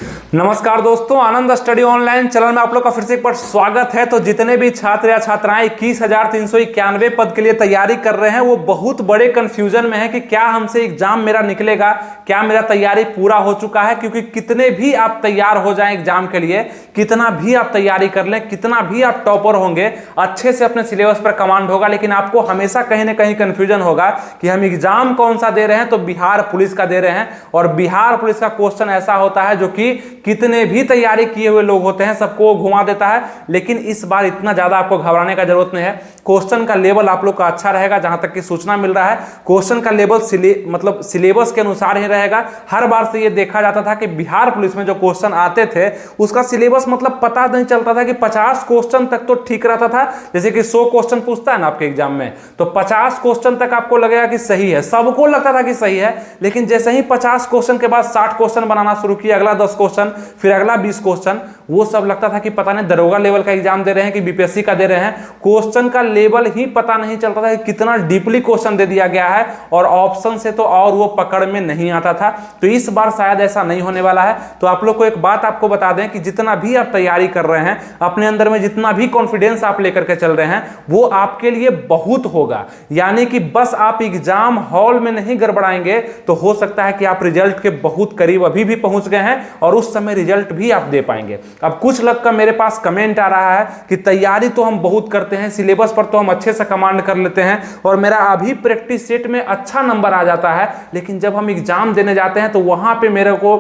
नमस्कार दोस्तों, आनंद study online channel में आप लोग का फिर से एक बार स्वागत है। तो जितने भी छात्र या छात्राएं 21,391 पद के लिए तैयारी कर रहे हैं वो बहुत बड़े कंफ्यूजन में है कि क्या हमसे एग्जाम मेरा निकलेगा, क्या मेरा तैयारी पूरा हो चुका है। क्योंकि कितने भी आप तैयार हो जाएं एग्जाम के लिए, कितना भी आप तैयारी कर लें, कितना भी आप टॉपर होंगे, अच्छे से अपने सिलेबस पर कमांड होगा, लेकिन आपको हमेशा कहीं ना कहीं कंफ्यूजन होगा कि हम एग्जाम कौन सा दे रहे हैं। तो बिहार पुलिस का दे रहे हैं और बिहार पुलिस का क्वेश्चन ऐसा होता है जो कि कितने भी तैयारी किए हुए लोग होते हैं सबको घुमा देता है। लेकिन इस बार इतना ज्यादा आपको घबराने का जरूरत नहीं है। क्वेश्चन का लेवल आप लोग का अच्छा रहेगा। जहां तक की सूचना मिल रहा है क्वेश्चन का लेवल मतलब सिलेबस के अनुसार ही रहेगा। हर बार से ये देखा जाता था कि बिहार पुलिस में जो क्वेश्चन आते थे उसका सिलेबस मतलब पता नहीं चलता था कि 50 क्वेश्चन तक तो ठीक रहता था। जैसे कि 100 क्वेश्चन पूछता है ना आपके एग्जाम में, तो 50 क्वेश्चन तक आपको लगेगा कि सही है, सबको लगता था कि सही है। लेकिन जैसे ही 50 क्वेश्चन के बाद 60 क्वेश्चन बनाना शुरू किया, अगला 10 क्वेश्चन, फिर अगला 20 क्वेश्चन, वो सब लगता था कि पता नहीं दरोगा लेवल का एग्जाम दे रहे हैं कि बीपीएससी का दे रहे हैं। क्वेश्चन का लेवल ही पता नहीं चलता था कि कितना डीपली क्वेश्चन दे दिया गया है, और ऑप्शन से तो और वो पकड़ में नहीं आता था। तो इस बार शायद ऐसा नहीं होने वाला है। तो आप लोग को एक बात आपको बता दें कि जितना भी आप तैयारी कर रहे हैं, अपने अंदर में जितना भी कॉन्फिडेंस आप लेकर के चल रहे हैं, वो आपके लिए बहुत होगा। यानी कि बस आप एग्जाम हॉल में नहीं गड़बड़ाएंगे तो हो सकता है कि आप रिजल्ट के बहुत करीब अभी भी पहुंच गए हैं और उस समय रिजल्ट भी आप दे पाएंगे। अब कुछ लोग का मेरे पास कमेंट आ रहा है कि तैयारी तो हम बहुत करते हैं, सिलेबस पर तो हम अच्छे से कमांड कर लेते हैं और मेरा अभी प्रैक्टिस सेट में अच्छा नंबर आ जाता है, लेकिन जब हम एग्जाम देने जाते हैं तो वहां पे मेरे को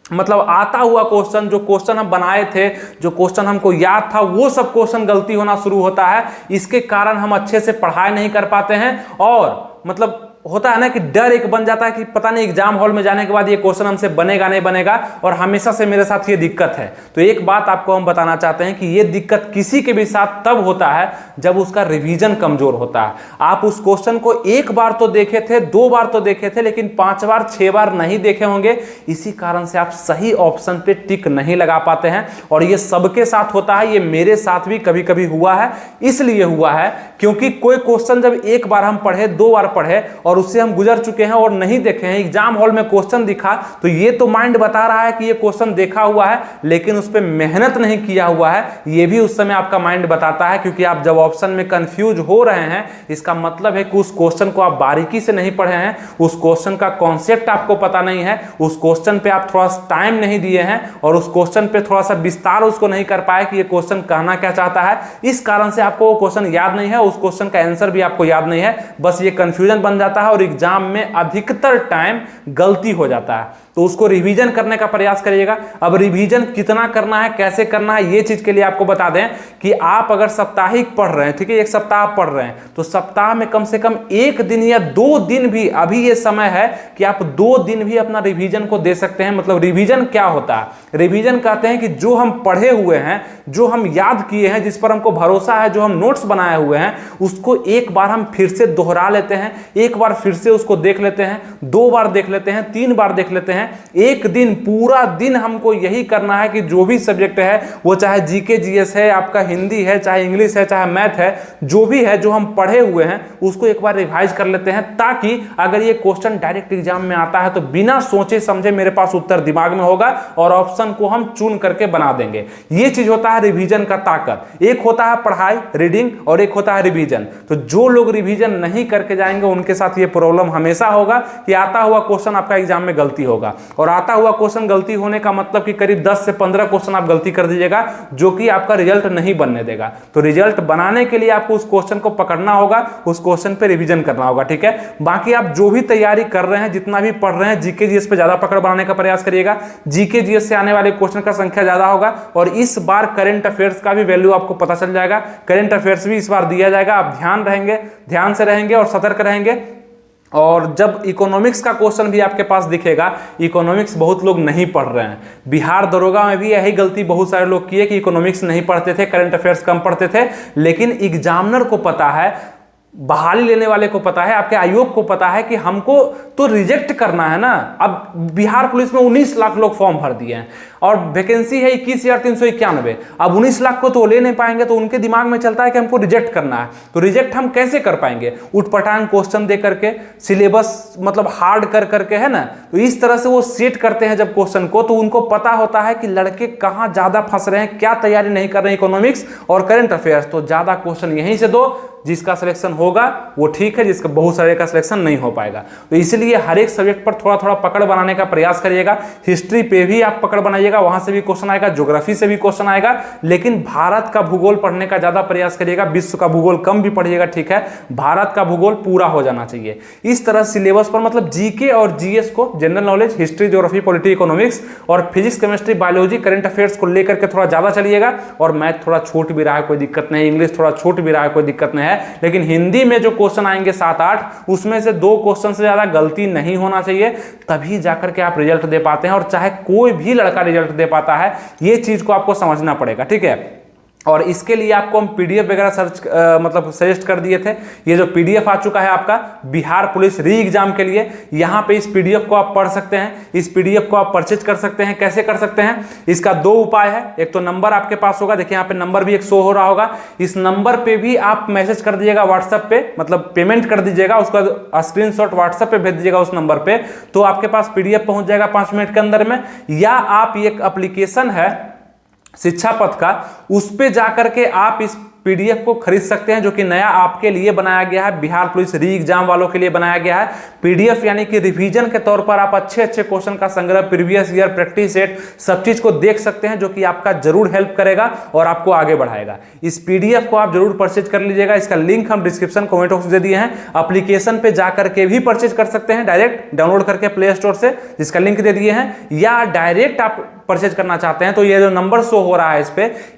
मतलब आता हुआ क्वेश्चन, जो क्वेश्चन हम बनाए थे, जो क्वेश्चन हमको याद था, वो सब क्वेश्चन गलती होना शुरू होता है। इसके कारण हम अच्छे से पढ़ाई नहीं कर पाते हैं और मतलब होता है ना कि डर एक बन जाता है कि पता नहीं एग्जाम हॉल में जाने के बाद ये क्वेश्चन हमसे बनेगा नहीं बनेगा, और हमेशा से मेरे साथ ये दिक्कत है। तो एक बात आपको हम बताना चाहते हैं कि ये दिक्कत किसी के भी साथ तब होता है जब उसका रिवीजन कमजोर होता है। आप उस क्वेश्चन को एक बार तो देखे थे, 2 बार तो देखे थे, लेकिन 5 बार 6 बार नहीं देखे होंगे। इसी कारण से आप सही ऑप्शन पे टिक नहीं लगा पाते हैं, और ये सबके साथ होता है। ये मेरे साथ भी कभी कभी हुआ है। इसलिए हुआ है क्योंकि कोई क्वेश्चन जब एक बार हम पढ़े, 2 बार पढ़े और उससे हम गुजर चुके हैं और नहीं देखे हैं, एग्जाम हॉल में क्वेश्चन दिखा तो ये तो माइंड बता रहा है कि ये क्वेश्चन देखा हुआ है, लेकिन उस पर मेहनत नहीं किया हुआ है, ये भी उस समय आपका माइंड बताता है। क्योंकि आप जब ऑप्शन में कंफ्यूज हो रहे हैं, इसका मतलब है कि उस क्वेश्चन को आप बारीकी से नहीं पढ़े हैं, उस क्वेश्चन का कॉन्सेप्ट आपको पता नहीं है, उस क्वेश्चन पे आप थोड़ा सा टाइम नहीं दिए हैं और उस क्वेश्चन पे थोड़ा सा विस्तार उसको नहीं कर पाए कि ये क्वेश्चन कहना क्या चाहता है। इस कारण से आपको वो क्वेश्चन याद नहीं है, उस क्वेश्चन का आंसर भी आपको याद नहीं है। बस ये कंफ्यूजन बन जाता है और एग्जाम में अधिकतर टाइम गलती हो जाता है। तो उसको रिवीजन करने का प्रयास करिएगा। अब रिवीजन कितना करना है, कैसे करना है, ये चीज के लिए आपको बता दें कि आप अगर साप्ताहिक पढ़ रहे हैं, ठीक है, एक सप्ताह पढ़ रहे हैं, तो सप्ताह में कम से कम 1 दिन या 2 दिन भी, अभी ये समय है कि आप 2 दिन भी अपना रिवीजन को दे सकते हैं। मतलब रिवीजन क्या होता है? रिवीजन कहते हैं कि जो हम पढ़े हुए हैं, जो हम याद किए हैं, जिस पर हमको भरोसा है, जो हम नोट्स बनाए हुए हैं, उसको एक बार हम फिर से दोहरा लेते हैं, एक बार फिर से उसको देख लेते हैं, 2 बार देख लेते हैं, 3 बार देख लेते हैं। एक दिन, पूरा दिन हमको यही करना है कि जो भी सब्जेक्ट है, वो चाहे जीके जीएस है, आपका हिंदी है, चाहे इंग्लिश है, चाहे मैथ है, जो भी है, जो हम पढ़े हुए हैं, उसको एक बार रिवाइज कर लेते हैं, ताकि अगर ये क्वेश्चन डायरेक्ट एग्जाम में आता है तो बिना सोचे समझे मेरे पास उत्तर दिमाग में होगा और ऑप्शन को हम चुन करके बना देंगे। ये चीज होता है रिवीजन का ताकत। एक होता है पढ़ाई, रीडिंग, और एक होता है रिवीजन। तो जो लोग रिवीजन नहीं करके जाएंगे उनके साथ ये प्रॉब्लम हमेशा होगा कि आता हुआ क्वेश्चन आपका एग्जाम में गलती होगा। और आता हुआ क्वेश्चन गलती होने का मतलब कि करीब 10 से 15 क्वेश्चन आप गलती कर दीजिएगा, जो कि आपका रिजल्ट नहीं बनने देगा। तो रिजल्ट बनाने के लिए आपको उस क्वेश्चन को पकड़ना होगा, उस क्वेश्चन पे रिवीजन करना होगा, ठीक है। बाकी आप जो भी तैयारी कर रहे हैं, जितना भी पढ़ रहे हैं, जीके जीएस पे ज्यादा पकड़ बनाने का प्रयास करिएगा। जीके जीएस से आने वाले क्वेश्चन का संख्या ज्यादा होगा और इस बार करंट अफेयर्स का भी वैल्यू आपको पता चल जाएगा। करंट अफेयर्स भी इस बार दिया जाएगा। आप ध्यान से रहेंगे और सतर्क रहेंगे। और जब इकोनॉमिक्स का क्वेश्चन भी आपके पास दिखेगा, इकोनॉमिक्स बहुत लोग नहीं पढ़ रहे हैं। बिहार दरोगा में भी यही गलती बहुत सारे लोग की है कि इकोनॉमिक्स नहीं पढ़ते थे, करंट अफेयर्स कम पढ़ते थे। लेकिन एग्जामिनर को पता है बहाली लेने वाले को पता है, आपके आयोग को पता है कि हमको तो रिजेक्ट करना है ना। अब बिहार पुलिस में 19 लाख लोग फॉर्म भर दिए हैं और वैकेंसी है 21,391। अब 19 लाख को तो ले नहीं पाएंगे, तो उनके दिमाग में चलता है कि हमको रिजेक्ट करना है। तो रिजेक्ट हम कैसे कर पाएंगे? उठपटांग क्वेश्चन दे करके, सिलेबस मतलब हार्ड कर करके, है ना। तो इस तरह से वो सेट करते हैं जब क्वेश्चन को, तो उनको पता होता है कि लड़के कहाँ ज्यादा फंस रहे हैं, क्या तैयारी नहीं कर रहे हैं इकोनॉमिक्स और करंट अफेयर्स। तो ज्यादा क्वेश्चन यहीं से दो, जिसका सिलेक्शन होगा वो ठीक है, जिसका बहुत सारे का सिलेक्शन नहीं हो पाएगा। तो इसलिए हर एक सब्जेक्ट पर थोड़ा थोड़ा पकड़ बनाने का प्रयास करिएगा। हिस्ट्री पे भी आप पकड़ बनाइएगा, वहां से भी क्वेश्चन आएगा, ज्योग्राफी से भी क्वेश्चन आएगा, लेकिन भारत का भूगोल पढ़ने का ज्यादा प्रयास करिएगा। विश्व का भूगोल कम भी पढ़िएगा, ठीक है, भारत का भूगोल पूरा हो जाना चाहिए। इस तरह सिलेबस पर मतलब जीके और जीएस को, general knowledge, history, geography, polity, economics और physics, chemistry, biology, current affairs को लेकर के थोड़ा ज्यादा चलिएगा। और मैथ थोड़ा छूट भी रहा है, कोई दिक्कत नहीं, इंग्लिश थोड़ा छूट भी रहा है, कोई दिक्कत नहीं है, लेकिन हिंदी में जो क्वेश्चन आएंगे 7-8, उसमें से 2 क्वेश्चन से ज्यादा गलती नहीं होना चाहिए, तभी जाकर के आप रिजल्ट दे पाते हैं। और चाहे कोई भी लड़का रिजल्ट दे पाता है, ये चीज को आपको समझना पड़ेगा, ठीक है। और इसके लिए आपको हम पीडीएफ वगैरह सर्च मतलब सजेस्ट कर दिए थे। ये जो पीडीएफ आ चुका है आपका बिहार पुलिस री एग्जाम के लिए, यहाँ पे इस पीडीएफ को आप पढ़ सकते हैं, इस पीडीएफ को आप परचेज कर सकते हैं। कैसे कर सकते हैं? इसका 2 उपाय है। एक तो नंबर आपके पास होगा, देखिए यहाँ पे नंबर भी एक शो हो रहा होगा, इस नंबर पे भी आप मैसेज कर दीजिएगा व्हाट्सएप पे, मतलब पेमेंट कर दीजिएगा, उसका स्क्रीनशॉट व्हाट्सएप पे भेज दीजिएगा उस नंबर पे, तो आपके पास पीडीएफ पहुंच जाएगा 5 मिनट के अंदर में। या आप एक एप्लीकेशन है शिक्षा पथ का, उस पे जाकर के आप इस पीडीएफ को खरीद सकते हैं, जो कि नया आपके लिए बनाया गया है, बिहार पुलिस री एग्जाम वालों के लिए बनाया गया है। पीडीएफ यानी कि रिवीजन के तौर पर आप अच्छे अच्छे क्वेश्चन का संग्रह, प्रीवियस ईयर प्रैक्टिस सेट, सब चीज को देख सकते हैं, जो कि आपका जरूर हेल्प करेगा और आपको आगे बढ़ाएगा। इस पीडीएफ को आप जरूर परचेज कर लीजिएगा। इसका लिंक हम डिस्क्रिप्शन कमेंट बॉक्स में दे दिए हैं। एप्लीकेशन पे जाकर के भी परचेज कर सकते हैं, डायरेक्ट डाउनलोड करके प्ले स्टोर से, जिसका लिंक दे दिए हैं, या डायरेक्ट आप परचेज करना चाहते हैं तो ये जो नंबर शो हो रहा है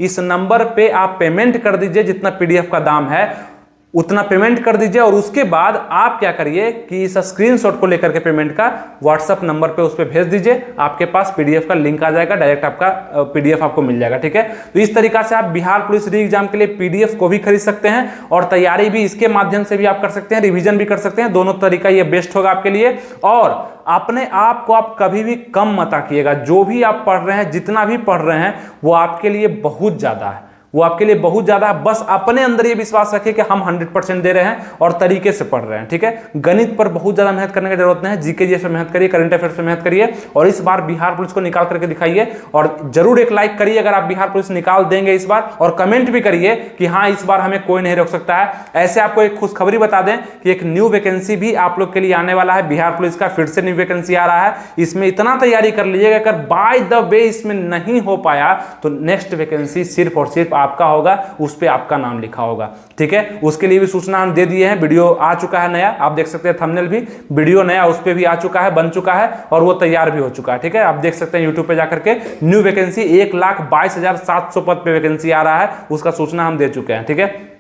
इस नंबर पे आप पेमेंट कर दीजिए, जितना पीडीएफ का दाम है उतना पेमेंट कर दीजिए। और उसके बाद आप क्या करिए कि इस स्क्रीनशॉट को लेकर के पेमेंट का व्हाट्सएप नंबर पे उस पे भेज दीजिए, आपके पास पीडीएफ का लिंक आ जाएगा, डायरेक्ट आपका पीडीएफ आपको मिल जाएगा, ठीक है। तो इस तरीका से आप बिहार पुलिस री एग्जाम के लिए पीडीएफ को भी खरीद सकते हैं और तैयारी भी इसके माध्यम से भी आप कर सकते हैं, रिवीजन भी कर सकते हैं। दोनों तरीका ये बेस्ट होगा आपके लिए। और अपने आप को आप कभी भी कम मत आंकिएगा। जो भी आप पढ़ रहे हैं, जितना भी पढ़ रहे हैं, वो आपके लिए बहुत ज्यादा है, वो आपके लिए बहुत ज्यादा है। बस अपने अंदर ये विश्वास रखिए कि हम 100% दे रहे हैं और तरीके से पढ़ रहे हैं, ठीक है। गणित पर बहुत ज्यादा मेहनत करने की जरूरत नहीं है, जीके जीएस पे मेहनत करिए, करंट अफेयर्स पे मेहनत करिए और इस बार बिहार पुलिस को निकाल करके दिखाइए। और जरूर एक लाइक करिए अगर आप बिहार पुलिस निकाल देंगे इस बार, और कमेंट भी करिए कि हाँ इस बार हमें कोई नहीं रोक सकता है। ऐसे आपको एक खुशखबरी बता दें कि एक न्यू वैकेंसी भी आप लोग के लिए आने वाला है, बिहार पुलिस का फिर से न्यू वैकेंसी आ रहा है। इसमें इतना तैयारी कर लीजिएगा, अगर बाय द वे इसमें नहीं हो पाया तो नेक्स्ट वैकेंसी सिर्फ और सिर्फ आपका होगा, उस पे आपका नाम लिखा होगा, ठीक है। उसके लिए भी सूचना हम दे दिए हैं, वीडियो आ चुका है नया, आप देख सकते हैं थंबनेल भी, वीडियो नया उस पे भी आ चुका है, बन चुका है और वो तैयार भी हो चुका है, ठीक है। आप देख सकते हैं यूट्यूब पे जाकर के न्यू वैकेंसी 1,22,700 पद पे वैकेंसी आ रहा है, उसका सूचना हम दे चुके हैं, ठीक है।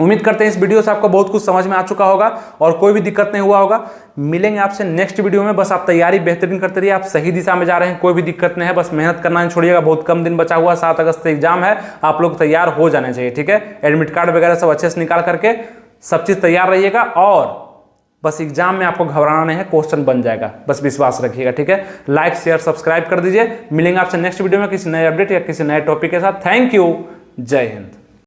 उम्मीद करते हैं इस वीडियो से आपको बहुत कुछ समझ में आ चुका होगा और कोई भी दिक्कत नहीं हुआ होगा। मिलेंगे आपसे नेक्स्ट वीडियो में। बस आप तैयारी बेहतरीन करते रहिए, आप सही दिशा में जा रहे हैं, कोई भी दिक्कत नहीं है, बस मेहनत करना नहीं छोड़िएगा। बहुत कम दिन बचा हुआ, 7 अगस्त से एग्जाम है, आप लोग तैयार हो जाने चाहिए, ठीक है। एडमिट कार्ड वगैरह सब अच्छे से निकाल करके सब चीज तैयार रहिएगा और बस एग्जाम में आपको घबराना नहीं है, क्वेश्चन बन जाएगा, बस विश्वास रखिएगा, ठीक है। लाइक शेयर सब्सक्राइब कर दीजिए। मिलेंगे आपसे नेक्स्ट वीडियो में किसी नए अपडेट या किसी नए टॉपिक के साथ। थैंक यू, जय हिंद।